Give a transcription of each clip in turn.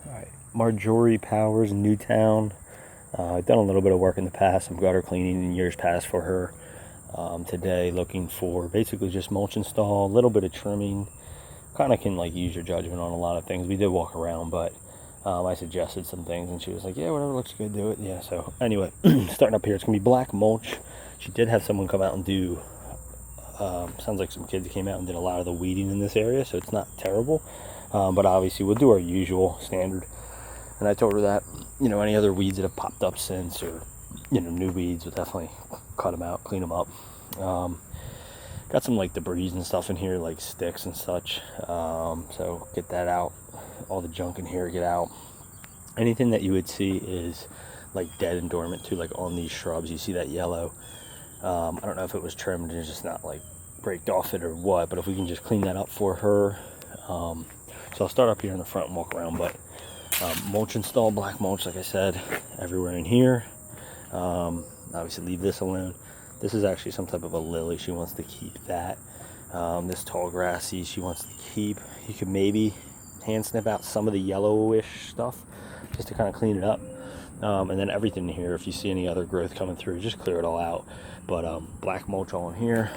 Alright, Marjorie Powers, Newtown. I've done a little bit of work in the past, some gutter cleaning in years past for her. Today looking for basically just mulch install, a little bit of trimming. Kind of can like use your judgment on a lot of things. We did walk around, but I suggested some things and she was like, yeah, whatever looks good, do it. Yeah, so anyway, starting up here, it's gonna be black mulch. She did have someone come out and do, sounds like some kids came out and did a lot of the weeding in this area, so it's not terrible. But obviously we'll do our usual standard. And I told her that, any other weeds that have popped up since, or, new weeds, we'll definitely cut them out, clean them up. Got some like debris and stuff in here, like sticks and such. So get that out. All the junk in here, get out. Anything that you would see is like dead and dormant too, like on these shrubs. You see that yellow. I don't know if it was trimmed and just not like braked off it or what, but if we can just clean that up for her. So I'll start up here in the front and walk around, but mulch install, black mulch, like I said, everywhere in here. Obviously leave this alone. This is actually some type of a lily. She wants to keep that. This tall grassy she wants to keep. You could maybe hand snip out some of the yellowish stuff just to kind of clean it up. And then everything here, if you see any other growth coming through, just clear it all out. But black mulch all in here.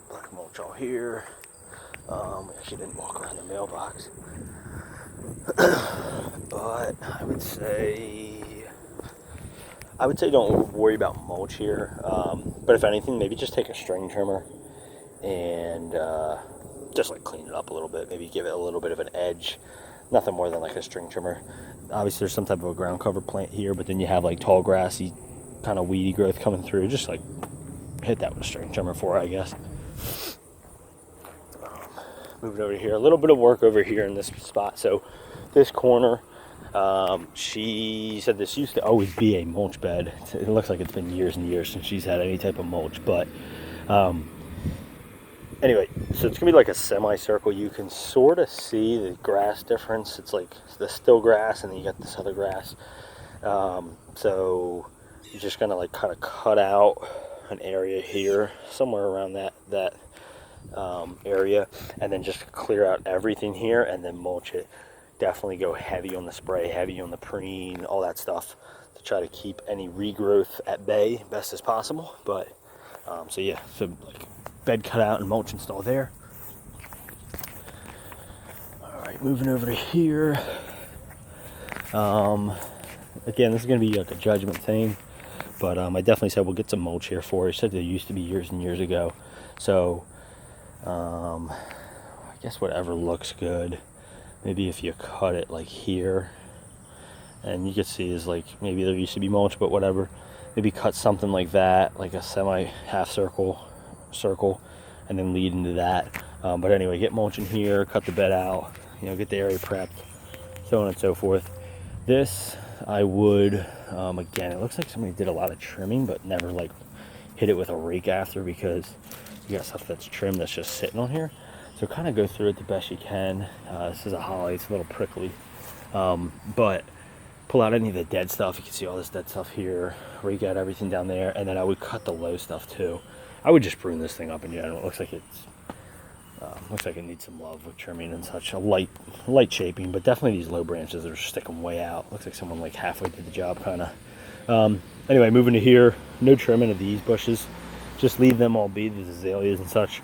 Black mulch all here. We actually didn't walk around the mailbox. But I would say don't worry about mulch here. But if anything, maybe just take a string trimmer and just like clean it up a little bit. Maybe give it a little bit of an edge. Nothing more than like a string trimmer. Obviously there's some type of a ground cover plant here, but then you have like tall grassy kind of weedy growth coming through. Just like hit that with a string trimmer for it, I guess. Moving over here, a little bit of work over here in this spot. So this corner, she said this used to always be a mulch bed. It looks like it's been years and years since she's had any type of mulch, but anyway, so it's gonna be like a semicircle. You can sort of see the grass difference. It's like the still grass and then you got this other grass. So you're just gonna like kind of cut out an area here, somewhere around that area, and then just clear out everything here and then mulch it. Definitely go heavy on the spray, heavy on the preen, all that stuff to try to keep any regrowth at bay best as possible. But so yeah, so like bed cut out and mulch install there. All right, moving over to here. Again, this is going to be like a judgment thing, but I definitely said we'll get some mulch here for her. She said there used to be years and years ago, so I guess whatever looks good. Maybe if you cut it like here, and you can see is like maybe there used to be mulch, but whatever. Maybe cut something like that, like a semi half circle, and then lead into that. But anyway, get mulch in here, cut the bed out, get the area prepped, so on and so forth. This I would, again, it looks like somebody did a lot of trimming, but never like hit it with a rake after, because you got stuff that's trimmed that's just sitting on here. So kind of go through it the best you can. This is a holly, it's a little prickly, but pull out any of the dead stuff. You can see all this dead stuff here, rake out everything down there, and then I would cut the low stuff too. I would just prune this thing up in general. It looks like it needs some love with trimming and such. A light shaping, but definitely these low branches are sticking way out. Looks like someone like halfway did the job, kind of. Anyway, moving to here, no trimming of these bushes. Just leave them all be, the azaleas and such.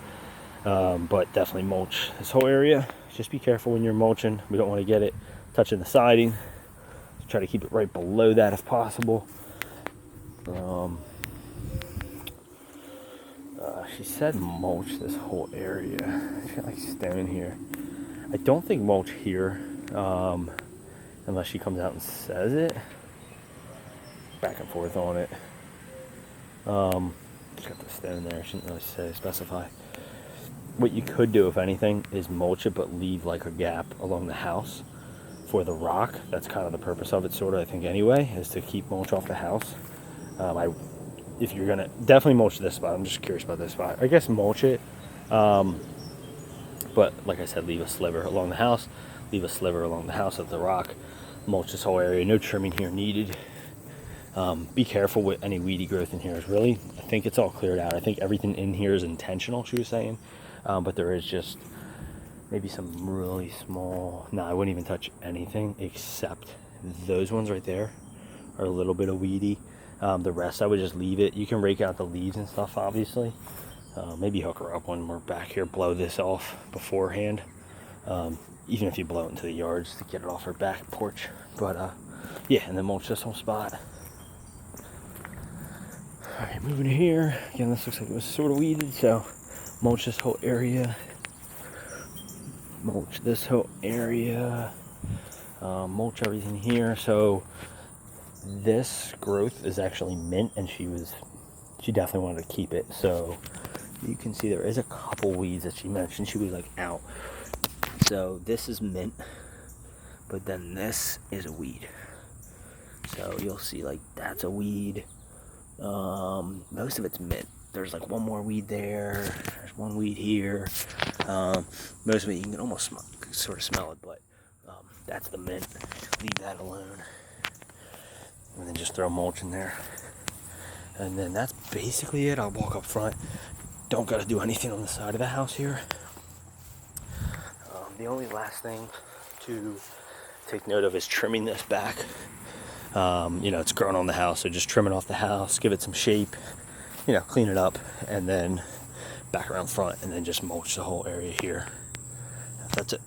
But definitely mulch this whole area. Just be careful when you're mulching. We don't want to get it touching the siding. Try to keep it right below that if possible. She said mulch this whole area. She's got like stone here. I don't think mulch here, unless she comes out and says it. Back and forth on it. She's got the stone there. She didn't really specify. What you could do, if anything, is mulch it, but leave like a gap along the house for the rock. That's kind of the purpose of it, sort of, I think, anyway, is to keep mulch off the house. If you're gonna definitely mulch this spot, I'm just curious about this spot. I guess mulch it, but like I said, leave a sliver along the house. Leave a sliver along the house of the rock. Mulch this whole area. No trimming here needed. Be careful with any weedy growth in here. I think it's all cleared out. I think everything in here is intentional, she was saying, but there is just maybe some really small. No, I wouldn't even touch anything except those ones right there are a little bit of weedy. The rest I would just leave it. You can rake out the leaves and stuff, obviously. Maybe hook her up when we're back here, blow this off beforehand. Even if you blow it into the yard just to get it off her back porch. But yeah, and then mulch this whole spot. Alright, moving here. Again, this looks like it was sort of weeded, so mulch this whole area. Mulch this whole area. Mulch everything here. So this growth is actually mint, and she definitely wanted to keep it. So you can see there is a couple weeds that she mentioned. She was like out. So this is mint, but then this is a weed. So you'll see like that's a weed. Most of it's mint. There's like one more weed there. There's one weed here. Most of it you can almost sort of smell it, but that's the mint. Leave that alone. And then just throw mulch in there. And then that's basically it. I'll walk up front. Don't got to do anything on the side of the house here. The only last thing to take note of is trimming this back. It's growing on the house, so just trim it off the house, give it some shape, clean it up, and then back around front, and then just mulch the whole area here. That's it.